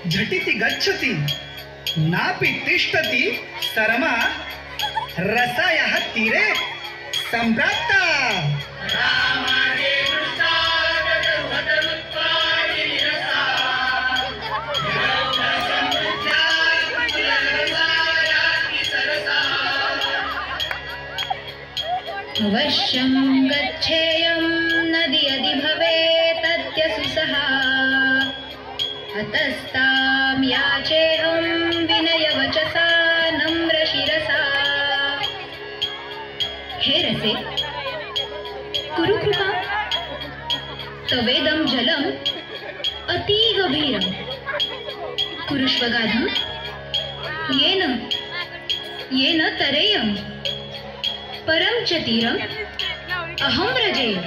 झटिति गच्छति नापि तिष्ठति सरमा रसायः तीरे संप्राप्ता। अवश्यं गच्छेयं नदी यदि भवेत् तद्यसुसहा अतस्तां याचेऽहं विनयवचसा नम्रशिरसा। हे रसे कुरु कृपा तवेदं जलम् अति गभीरं कुरुष्वगाधं येन तरेयं परं च तीरम् अहं व्रजेयम्।